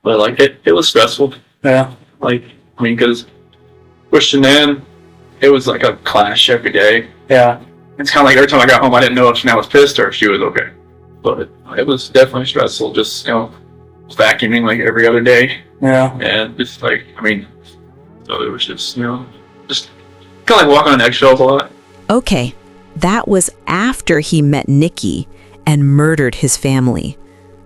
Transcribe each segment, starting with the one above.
But like it was stressful. Yeah. Like, I mean, because with Shannan, it was like a clash every day. Yeah. It's kind of like every time I got home, I didn't know if Shannan was pissed or if she was okay. But it was definitely stressful, just, vacuuming like every other day. Yeah. And just like, I mean, so it was just, just kind of like walking on eggshells a lot. Okay, that was after he met Nikki and murdered his family.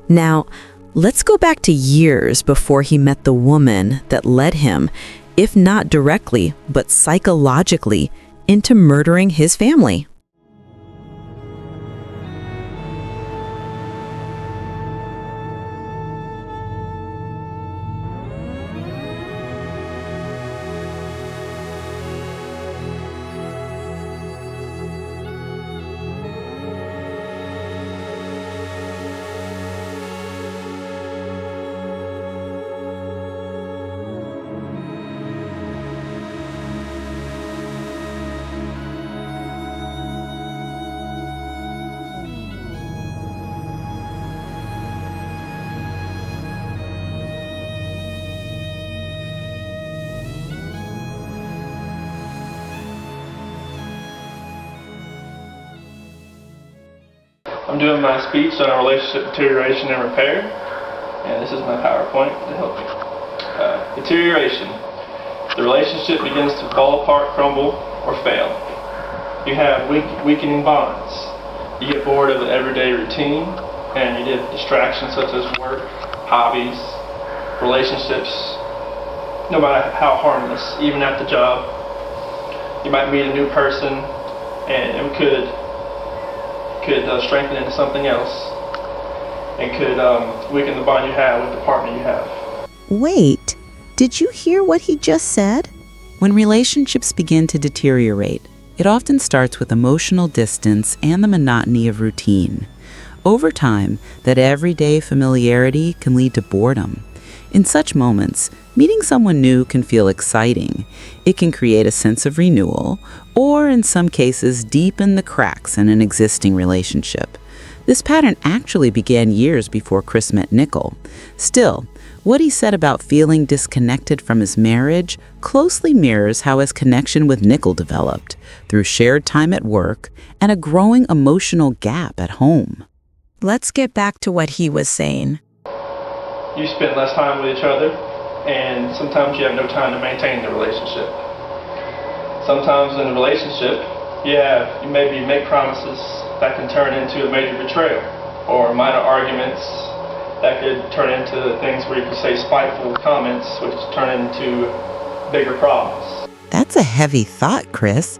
Now, let's go back to years before he met the woman that led him, if not directly, but psychologically, into murdering his family. I'm doing my speech on relationship deterioration and repair, and this is my PowerPoint to help me. Deterioration. The relationship begins to fall apart, crumble, or fail. You have weakening bonds. You get bored of the everyday routine, and you get distractions such as work, hobbies, relationships, no matter how harmless, even at the job. You might meet a new person, and it could strengthen into something else, and could weaken the bond you have with the partner you have. Wait, did you hear what he just said? When relationships begin to deteriorate, it often starts with emotional distance and the monotony of routine. Over time, that everyday familiarity can lead to boredom. In such moments, meeting someone new can feel exciting. It can create a sense of renewal, or in some cases, deepen the cracks in an existing relationship. This pattern actually began years before Chris met Nichol. Still, what he said about feeling disconnected from his marriage closely mirrors how his connection with Nichol developed, through shared time at work and a growing emotional gap at home. Let's get back to what he was saying. You spend less time with each other, and sometimes you have no time to maintain the relationship. Sometimes in a relationship, you maybe make promises that can turn into a major betrayal, or minor arguments that could turn into things where you could say spiteful comments, which turn into bigger problems. That's a heavy thought, Chris.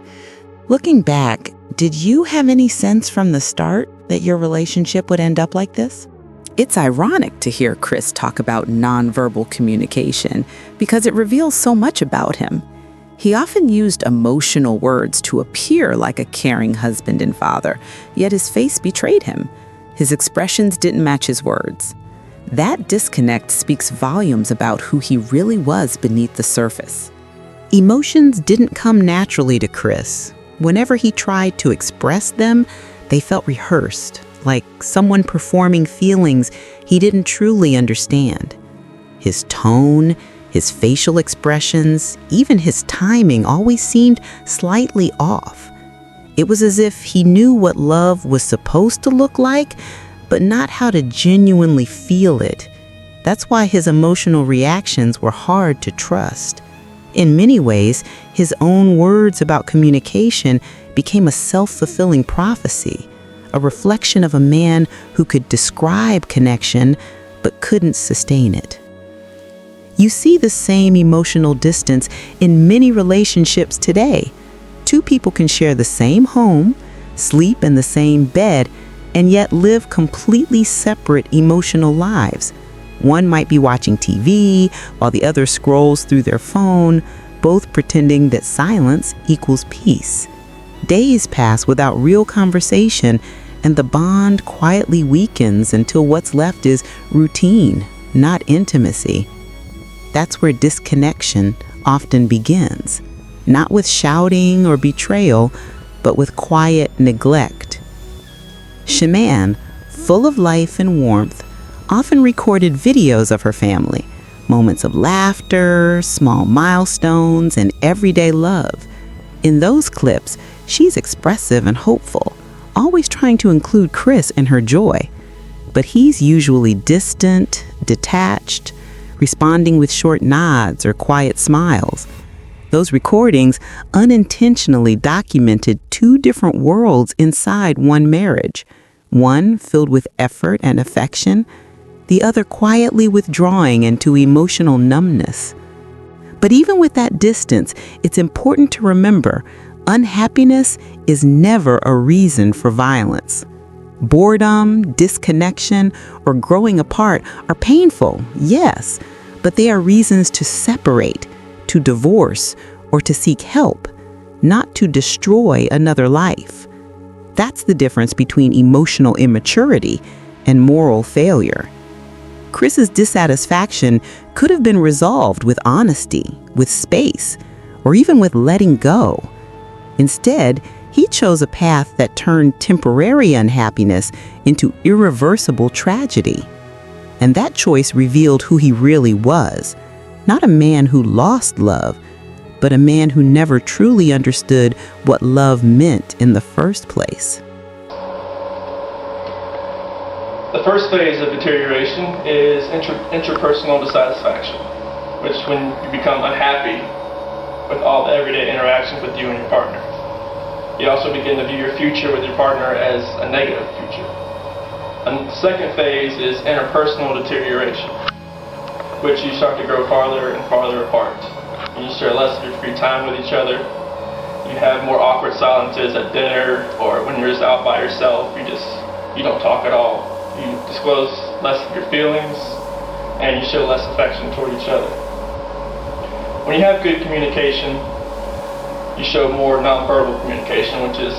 Looking back, did you have any sense from the start that your relationship would end up like this? It's ironic to hear Chris talk about nonverbal communication because it reveals so much about him. He often used emotional words to appear like a caring husband and father, yet his face betrayed him. His expressions didn't match his words. That disconnect speaks volumes about who he really was beneath the surface. Emotions didn't come naturally to Chris. Whenever he tried to express them, they felt rehearsed, like someone performing feelings he didn't truly understand. His tone, his facial expressions, even his timing always seemed slightly off. It was as if he knew what love was supposed to look like, but not how to genuinely feel it. That's why his emotional reactions were hard to trust. In many ways, his own words about communication became a self-fulfilling prophecy, a reflection of a man who could describe connection but couldn't sustain it. You see the same emotional distance in many relationships today. Two people can share the same home, sleep in the same bed, and yet live completely separate emotional lives. One might be watching TV while the other scrolls through their phone, both pretending that silence equals peace. Days pass without real conversation, and the bond quietly weakens until what's left is routine, not intimacy. That's where disconnection often begins, not with shouting or betrayal, but with quiet neglect. Shannan, full of life and warmth, often recorded videos of her family, Moments of laughter, small milestones, and everyday love. In those clips, she's expressive and hopeful, always trying to include Chris in her joy. But he's usually distant, detached, responding with short nods or quiet smiles. Those recordings unintentionally documented two different worlds inside one marriage, one filled with effort and affection, the other quietly withdrawing into emotional numbness. But even with that distance, it's important to remember unhappiness is never a reason for violence. Boredom, disconnection, or growing apart are painful, yes, but they are reasons to separate, to divorce, or to seek help, not to destroy another life. That's the difference between emotional immaturity and moral failure. Chris's dissatisfaction could have been resolved with honesty, with space, or even with letting go. Instead, he chose a path that turned temporary unhappiness into irreversible tragedy. And that choice revealed who he really was, not a man who lost love, but a man who never truly understood what love meant in the first place. The first phase of deterioration is interpersonal dissatisfaction, which when you become unhappy with all the everyday interactions with you and your partner. You also begin to view your future with your partner as a negative future. And the second phase is interpersonal deterioration, which you start to grow farther and farther apart. And you share less of your free time with each other. You have more awkward silences at dinner, or when you're just out by yourself, you don't talk at all. You disclose less of your feelings, and you show less affection toward each other. When you have good communication, you show more nonverbal communication, which is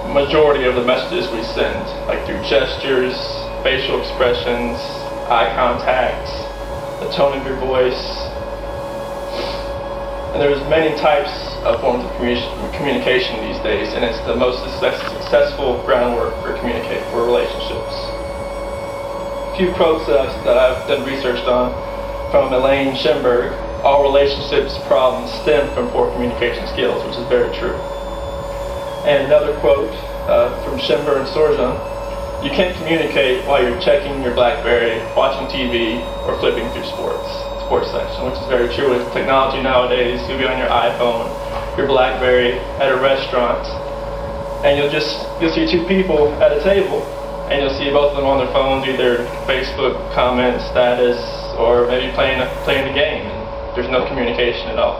the majority of the messages we send, like through gestures, facial expressions, eye contact, the tone of your voice. And there's many types of forms of communication these days, and it's the most successful groundwork for relationships. A few quotes that I've done research on from Elaine Schemberg: all relationships problems stem from poor communication skills, which is very true. And another quote from Schemberg and Sorjan: you can't communicate while you're checking your BlackBerry, watching TV, or flipping through sports section, which is very true. With technology nowadays, you'll be on your iPhone, your BlackBerry, at a restaurant, and you'll see two people at a table, and you'll see both of them on their phones, either Facebook comment, status, or maybe playing the game. There's no communication at all.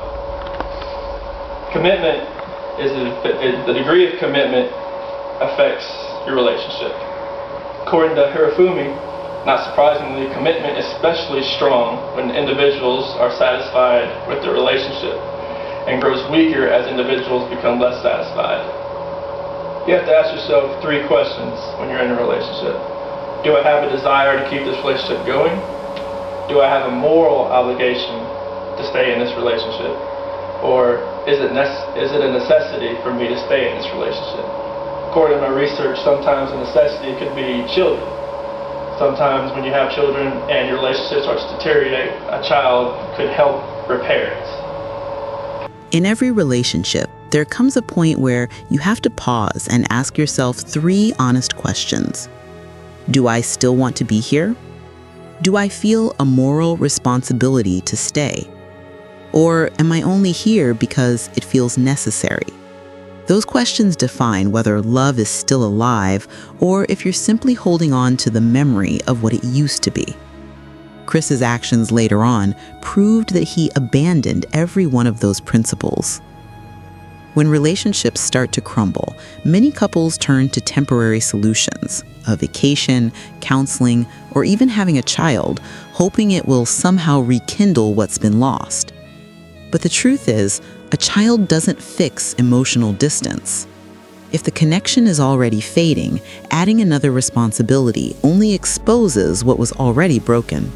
Commitment is the degree of commitment affects your relationship. According to Hirofumi, not surprisingly, commitment is especially strong when individuals are satisfied with their relationship, and grows weaker as individuals become less satisfied. You have to ask yourself 3 questions when you're in a relationship. Do I have a desire to keep this relationship going? Do I have a moral obligation to stay in this relationship? Or is it a necessity for me to stay in this relationship? According to my research, sometimes a necessity could be children. Sometimes when you have children and your relationship starts to deteriorate, a child could help repair it. In every relationship, there comes a point where you have to pause and ask yourself 3 honest questions. Do I still want to be here? Do I feel a moral responsibility to stay? Or am I only here because it feels necessary? Those questions define whether love is still alive or if you're simply holding on to the memory of what it used to be. Chris's actions later on proved that he abandoned every one of those principles. When relationships start to crumble, many couples turn to temporary solutions, a vacation, counseling, or even having a child, hoping it will somehow rekindle what's been lost. But the truth is, a child doesn't fix emotional distance. If the connection is already fading, adding another responsibility only exposes what was already broken.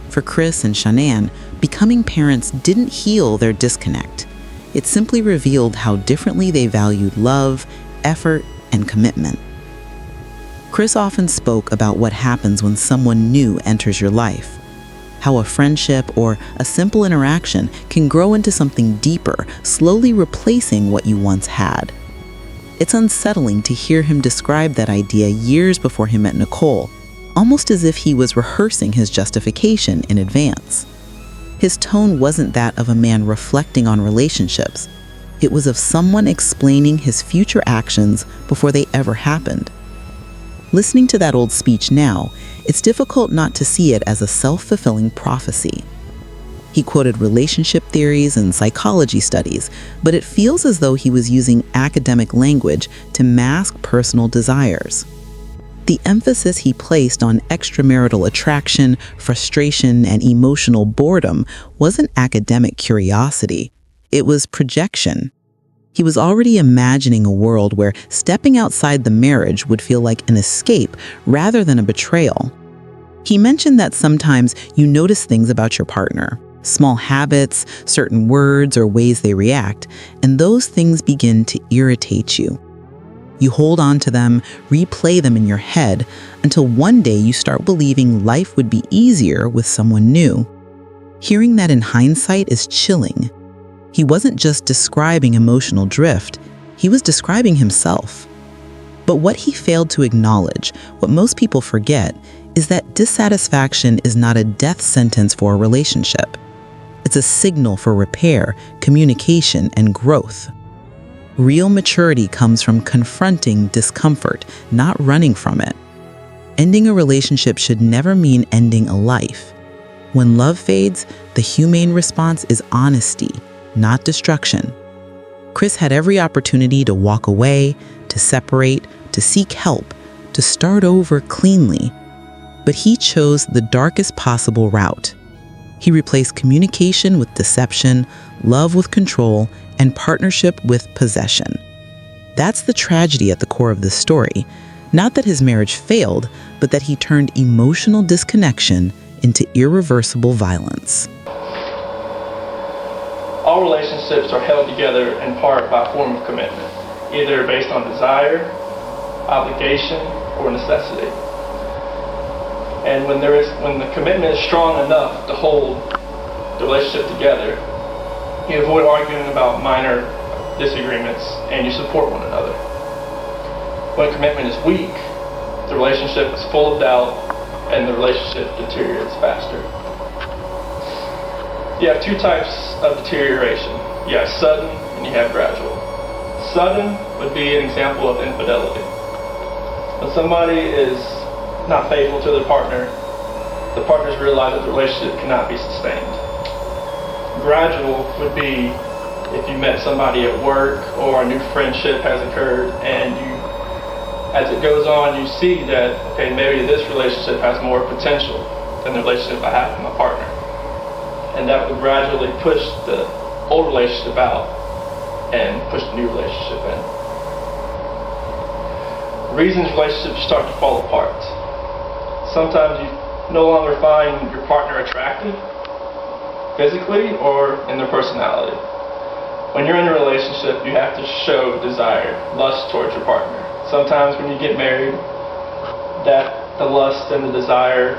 For Chris and Shannan, becoming parents didn't heal their disconnect. It simply revealed how differently they valued love, effort, and commitment. Chris often spoke about what happens when someone new enters your life. how a friendship or a simple interaction can grow into something deeper, slowly replacing what you once had. It's unsettling to hear him describe that idea years before he met Nichol, almost as if he was rehearsing his justification in advance. His tone wasn't that of a man reflecting on relationships. It was of someone explaining his future actions before they ever happened. Listening to that old speech now, it's difficult not to see it as a self-fulfilling prophecy. He quoted relationship theories and psychology studies, but it feels as though he was using academic language to mask personal desires. The emphasis he placed on extramarital attraction, frustration, and emotional boredom wasn't academic curiosity. It was projection. He was already imagining a world where stepping outside the marriage would feel like an escape rather than a betrayal. He mentioned that sometimes you notice things about your partner, small habits, certain words, or ways they react, and those things begin to irritate you. You hold on to them, replay them in your head, until one day you start believing life would be easier with someone new. Hearing that in hindsight is chilling. He wasn't just describing emotional drift, he was describing himself. But what he failed to acknowledge, what most people forget, is that dissatisfaction is not a death sentence for a relationship. It's a signal for repair, communication, and growth. Real maturity comes from confronting discomfort, not running from it. Ending a relationship should never mean ending a life. When love fades, the humane response is honesty, not destruction. Chris had every opportunity to walk away, to separate, to seek help, to start over cleanly. But he chose the darkest possible route. He replaced communication with deception, love with control, and partnership with possession. That's the tragedy at the core of this story. Not that his marriage failed, but that he turned emotional disconnection into irreversible violence. All relationships are held together in part by a form of commitment, either based on desire, obligation, or necessity. And when the commitment is strong enough to hold the relationship together, you avoid arguing about minor disagreements and you support one another. When commitment is weak, the relationship is full of doubt and the relationship deteriorates faster. You have two types of deterioration. You have sudden and you have gradual. Sudden would be an example of infidelity. When somebody is not faithful to their partner, the partners realize that the relationship cannot be sustained. Gradual would be if you met somebody at work or a new friendship has occurred and you, as it goes on, you see that, okay, maybe this relationship has more potential than the relationship I have with my partner. And that would gradually push the old relationship out and push the new relationship in. Reasons relationships start to fall apart. Sometimes you no longer find your partner attractive, physically or in their personality. When you're in a relationship, you have to show desire, lust towards your partner. Sometimes when you get married, that the lust and the desire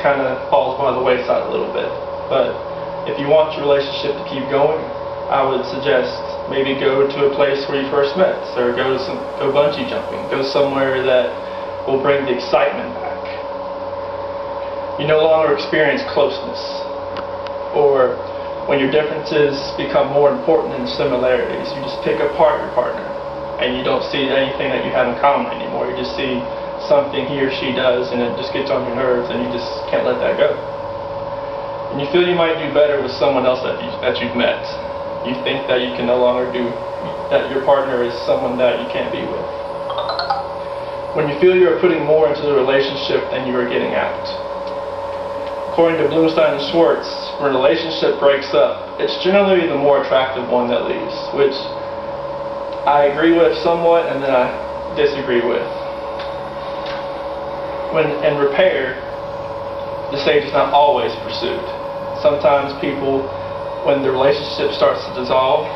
kind of falls by the wayside a little bit. But if you want your relationship to keep going, I would suggest maybe go to a place where you first met, or go bungee jumping, go somewhere that will bring the excitement back. You no longer experience closeness, or when your differences become more important than similarities, you just pick apart your partner, and you don't see anything that you have in common anymore. You just see something he or she does, and it just gets on your nerves, and you just can't let that go. And you feel you might do better with someone else that you've met. You think that you can no longer that your partner is someone that you can't be with. When you feel you're putting more into the relationship than you are getting out. According to Bloomstein and Schwartz, when a relationship breaks up, it's generally the more attractive one that leaves, which I agree with somewhat and then I disagree with. When in repair, the stage is not always pursued. Sometimes people, when the relationship starts to dissolve,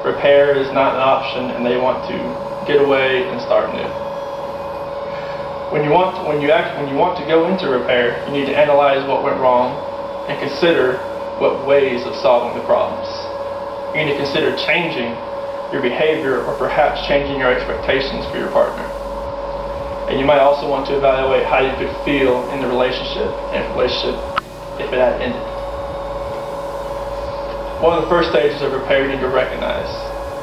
repair is not an option and they want to get away and start new. When you want to go into repair, you need to analyze what went wrong, and consider what ways of solving the problems. You need to consider changing your behavior or perhaps changing your expectations for your partner. And you might also want to evaluate how you could feel in the relationship if it had ended. One of the first stages of repair you need to recognize,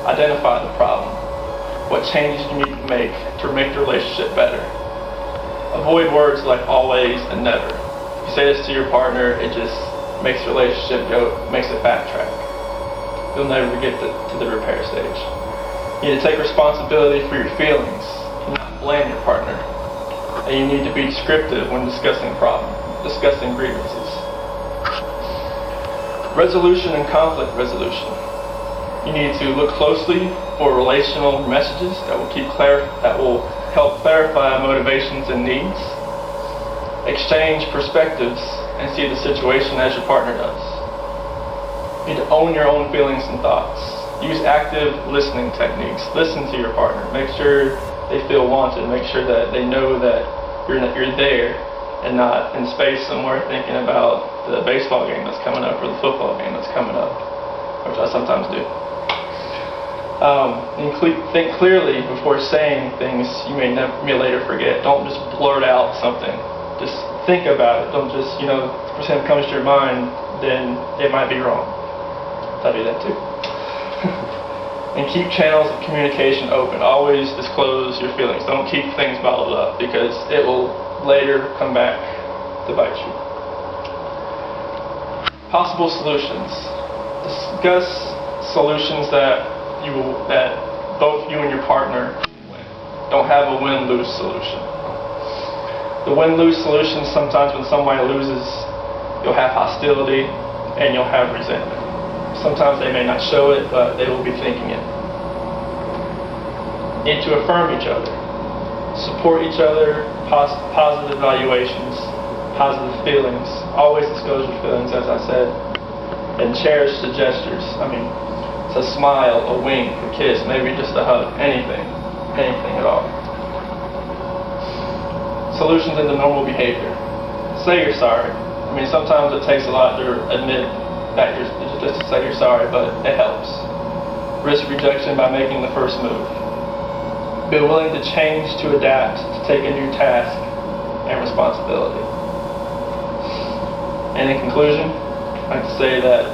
identify the problem. What changes you need to make the relationship better. Avoid words like always and never. If you say this to your partner, it just makes the relationship makes it backtrack. You'll never get to the repair stage. You need to take responsibility for your feelings and not blame your partner. And you need to be descriptive when discussing grievances. Resolution and conflict resolution. You need to look closely for relational messages that will help clarify motivations and needs. Exchange perspectives and see the situation as your partner does. You need to own your own feelings and thoughts. Use active listening techniques. Listen to your partner. Make sure they feel wanted. Make sure that they know that you're there and not in space somewhere thinking about the baseball game that's coming up or the football game that's coming up, which I sometimes do. Think clearly before saying things you may later forget. Don't just blurt out something. Just think about it. Don't just, if something comes to your mind, then it might be wrong. I do that too. And keep channels of communication open. Always disclose your feelings. Don't keep things bottled up because it will later come back to bite you. Possible solutions. Discuss solutions that both you and your partner win. Don't have a win-lose solution. The win-lose solution, sometimes when somebody loses, you'll have hostility and you'll have resentment. Sometimes they may not show it, but they will be thinking it. Need to affirm each other. Support each other, positive evaluations, positive feelings. Always disclose your feelings, as I said. And cherish the gestures. It's a smile, a wink, a kiss, maybe just a hug, anything at all. Solutions into normal behavior. Say you're sorry. Sometimes it takes a lot to admit that just to say you're sorry, but it helps. Risk rejection by making the first move. Be willing to change, to adapt, to take a new task and responsibility. And in conclusion, I'd like to say that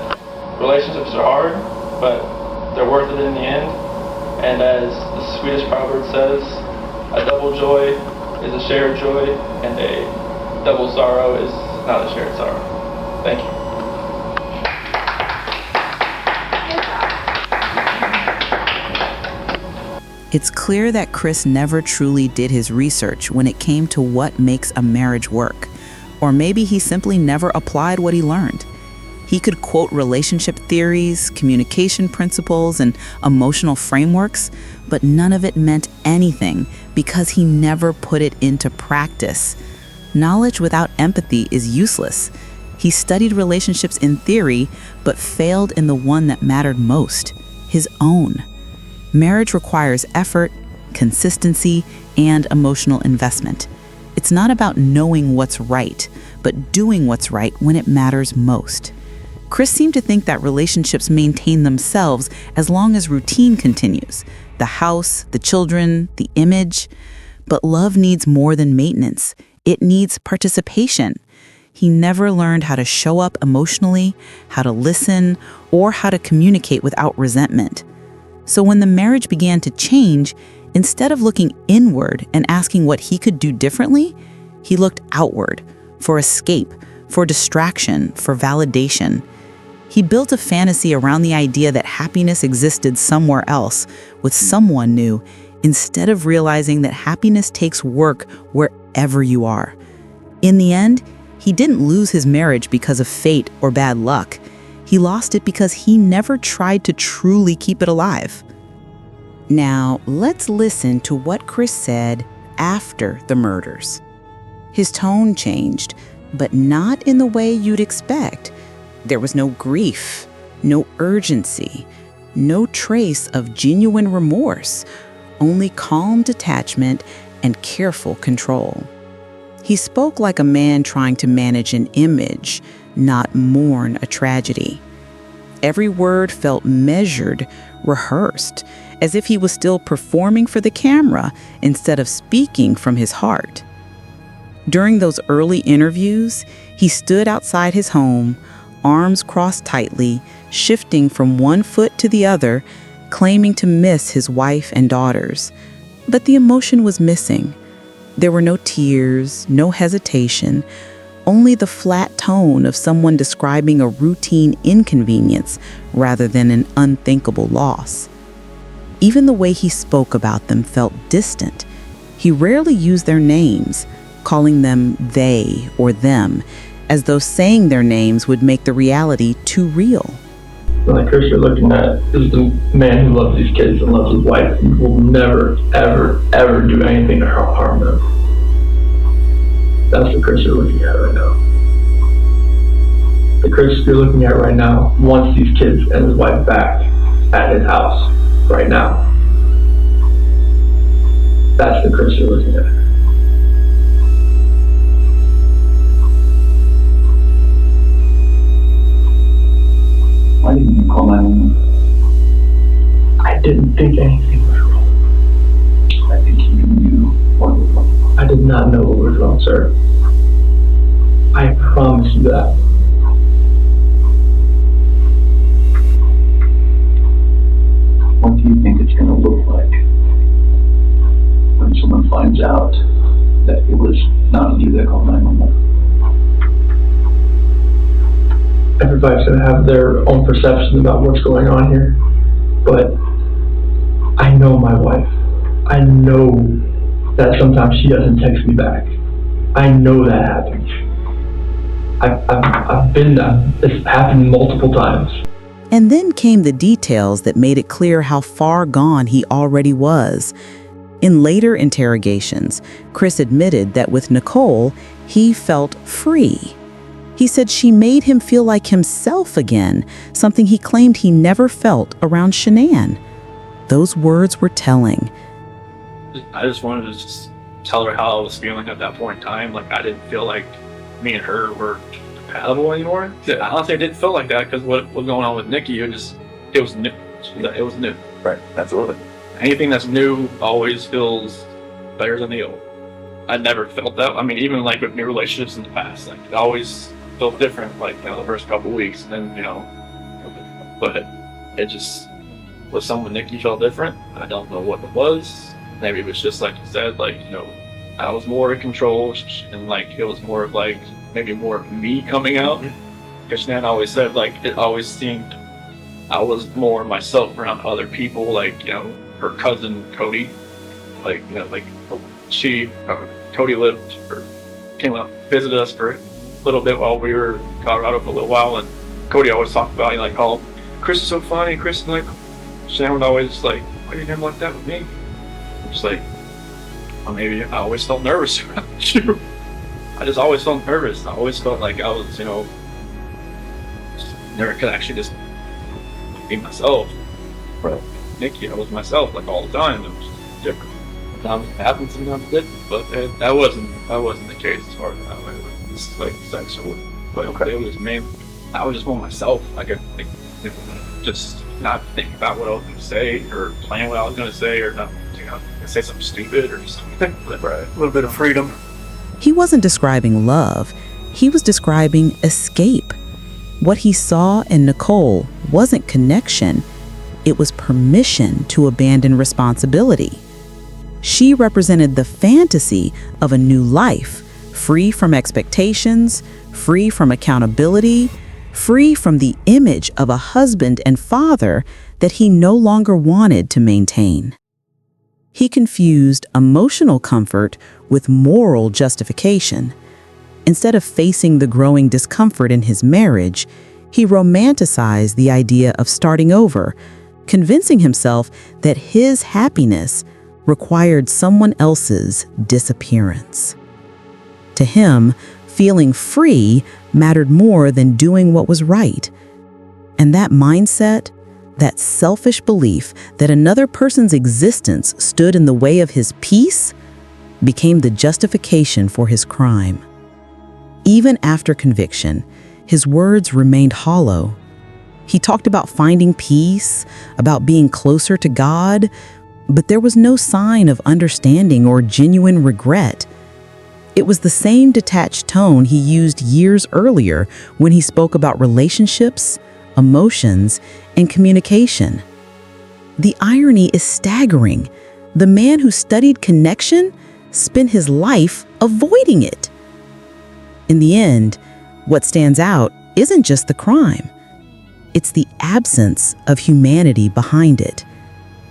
relationships are hard, but they're worth it in the end. And as the Swedish proverb says, a double joy is a shared joy, and a double sorrow is not a shared sorrow. Thank you. It's clear that Chris never truly did his research when it came to what makes a marriage work. Or maybe he simply never applied what he learned. He could quote relationship theories, communication principles, and emotional frameworks, but none of it meant anything because he never put it into practice. Knowledge without empathy is useless. He studied relationships in theory, but failed in the one that mattered most, his own. Marriage requires effort, consistency, and emotional investment. It's not about knowing what's right, but doing what's right when it matters most. Chris seemed to think that relationships maintain themselves as long as routine continues. The house, the children, the image. But love needs more than maintenance. It needs participation. He never learned how to show up emotionally, how to listen, or how to communicate without resentment. So when the marriage began to change, instead of looking inward and asking what he could do differently, he looked outward for escape, for distraction, for validation. He built a fantasy around the idea that happiness existed somewhere else with someone new, instead of realizing that happiness takes work wherever you are. In the end, he didn't lose his marriage because of fate or bad luck. He lost it because he never tried to truly keep it alive. Now, let's listen to what Chris said after the murders. His tone changed, but not in the way you'd expect. There was no grief, no urgency, no trace of genuine remorse, only calm detachment and careful control. He spoke like a man trying to manage an image, not mourn a tragedy. Every word felt measured, rehearsed, as if he was still performing for the camera instead of speaking from his heart. During those early interviews, he stood outside his home, arms crossed tightly, shifting from one foot to the other, claiming to miss his wife and daughters. But the emotion was missing. There were no tears, no hesitation, only the flat tone of someone describing a routine inconvenience rather than an unthinkable loss. Even the way he spoke about them felt distant. He rarely used their names, calling them they or them, as though saying their names would make the reality too real. Like Chris you're looking at is the man who loves these kids and loves his wife and will never, ever, ever do anything to harm them. That's the Chris you're looking at right now. The Chris you're looking at right now wants these kids and his wife back at his house right now. That's the Chris you're looking at. Why didn't you call 911? I didn't think anything was wrong. I think you knew what was wrong. I did not know what was wrong, sir. I promise you that. What do you think it's going to look like when someone finds out that it was not you that called 911? Everybody's going to have their own perception about what's going on here, but I know my wife. I know that sometimes she doesn't text me back. I know that happens. I've been there. It's happened multiple times. And then came the details that made it clear how far gone he already was. In later interrogations, Chris admitted that with Nichol, he felt free. He said she made him feel like himself again, something he claimed he never felt around Shannan. Those words were telling. I just wanted to just tell her how I was feeling at that point in time. Like, I didn't feel like me and her were compatible anymore. Honestly, I didn't feel like that because what was going on with Nikki, it was new. It was new. Right, absolutely. Anything that's new always feels better than the old. I never felt that. I mean, even like with new relationships in the past, like it always felt different, like, the first couple of weeks, and then, but it just, with someone Nikki felt different. I don't know what it was. Maybe it was just like you said, like, I was more in control, and like it was more of like maybe more of me coming out. Because Shannan always said, like, it always seemed I was more myself around other people, like, her cousin Cody, like, Cody lived or came up, visited us for a little bit while we were in Colorado for a little while, and Cody always talked about, like, oh, Chris is so funny, Chris, and like, Shannan would always like, why are you never like that with me? I'm just like, well, maybe I always felt nervous around you. I just always felt nervous. I always felt like I was, never could actually just be myself. Right. Nikki, I was myself, like, all the time. It was different. Sometimes it happened, sometimes it didn't. But that wasn't the case as far as that way. It was like sexual. But Okay. it was mainly, I was just more myself. I could just not think about what I was going to say or plan what I was going to say or not, say something stupid or something. Right. A little bit of freedom. He wasn't describing love. He was describing escape. What he saw in Nichol wasn't connection. It was permission to abandon responsibility. She represented the fantasy of a new life, free from expectations, free from accountability, free from the image of a husband and father that he no longer wanted to maintain. He confused emotional comfort with moral justification. Instead of facing the growing discomfort in his marriage, he romanticized the idea of starting over, convincing himself that his happiness required someone else's disappearance. To him, feeling free mattered more than doing what was right. And that mindset, that selfish belief that another person's existence stood in the way of his peace, became the justification for his crime. Even after conviction, his words remained hollow. He talked about finding peace, about being closer to God, but there was no sign of understanding or genuine regret. It was the same detached tone he used years earlier when he spoke about relationships, emotions, and communication. The irony is staggering. The man who studied connection spent his life avoiding it. In the end, what stands out isn't just the crime. It's the absence of humanity behind it.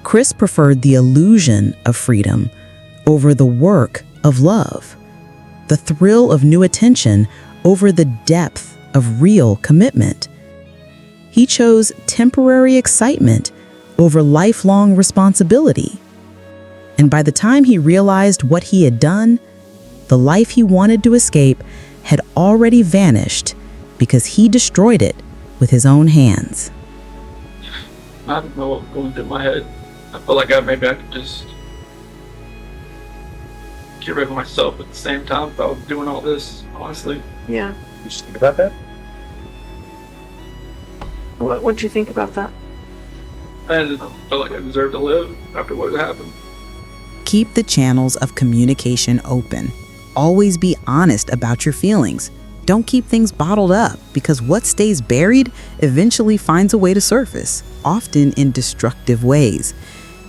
Chris preferred the illusion of freedom over the work of love, the thrill of new attention over the depth of real commitment. He chose temporary excitement over lifelong responsibility. And by the time he realized what he had done, the life he wanted to escape had already vanished because he destroyed it with his own hands. I don't know what was going through my head. I felt like maybe I could just get rid of myself at the same time if I was doing all this, honestly. Yeah. You just think about that? What'd you think about that? I just felt like I deserved to live after what had happened. Keep the channels of communication open. Always be honest about your feelings. Don't keep things bottled up, because what stays buried eventually finds a way to surface, often in destructive ways.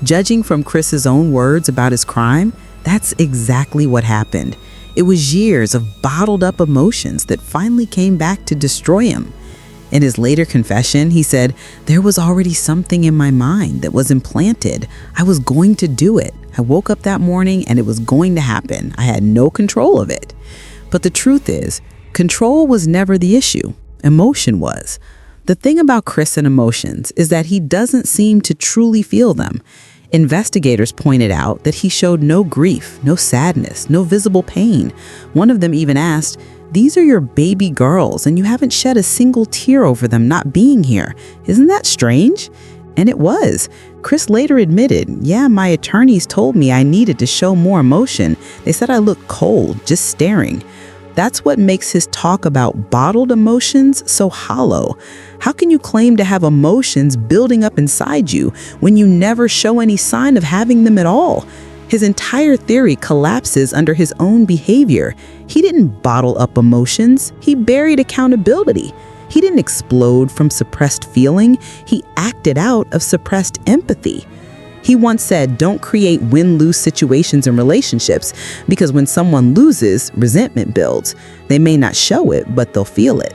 Judging from Chris's own words about his crime, that's exactly what happened. It was years of bottled up emotions that finally came back to destroy him. In his later confession, he said, "There was already something in my mind that was implanted. I was going to do it. I woke up that morning and it was going to happen. I had no control of it." But the truth is, control was never the issue. Emotion was. The thing about Chris and emotions is that he doesn't seem to truly feel them. Investigators pointed out that he showed no grief, no sadness, no visible pain. One of them even asked, "These are your baby girls and you haven't shed a single tear over them not being here. Isn't that strange?" And it was. Chris later admitted, "Yeah, my attorneys told me I needed to show more emotion. They said I looked cold, just staring." That's what makes his talk about bottled emotions so hollow. How can you claim to have emotions building up inside you when you never show any sign of having them at all? His entire theory collapses under his own behavior. He didn't bottle up emotions. He buried accountability. He didn't explode from suppressed feeling. He acted out of suppressed empathy. He once said, "Don't create win-lose situations in relationships, because when someone loses, resentment builds. They may not show it, but they'll feel it."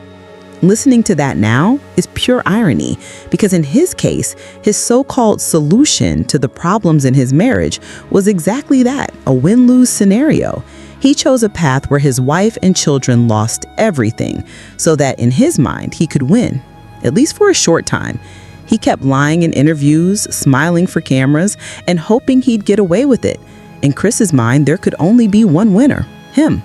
Listening to that now is pure irony, because in his case, his so-called solution to the problems in his marriage was exactly that, a win-lose scenario. He chose a path where his wife and children lost everything, so that in his mind, he could win, at least for a short time. He kept lying in interviews, smiling for cameras, and hoping he'd get away with it. In Chris's mind, there could only be one winner, him.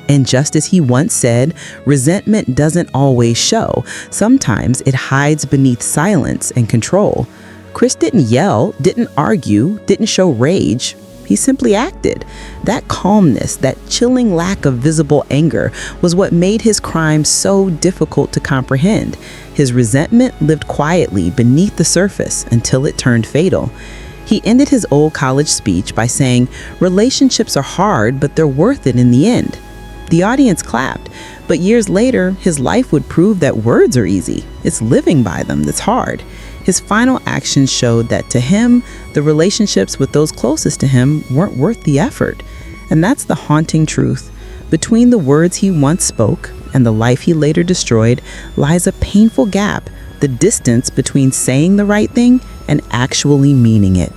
And just as he once said, resentment doesn't always show. Sometimes it hides beneath silence and control. Chris didn't yell, didn't argue, didn't show rage. He simply acted. That calmness, that chilling lack of visible anger was what made his crime so difficult to comprehend. His resentment lived quietly beneath the surface until it turned fatal. He ended his old college speech by saying, "Relationships are hard, but they're worth it in the end." The audience clapped, but years later, his life would prove that words are easy. It's living by them that's hard. His final actions showed that to him, the relationships with those closest to him weren't worth the effort. And that's the haunting truth. Between the words he once spoke and the life he later destroyed lies a painful gap, the distance between saying the right thing and actually meaning it.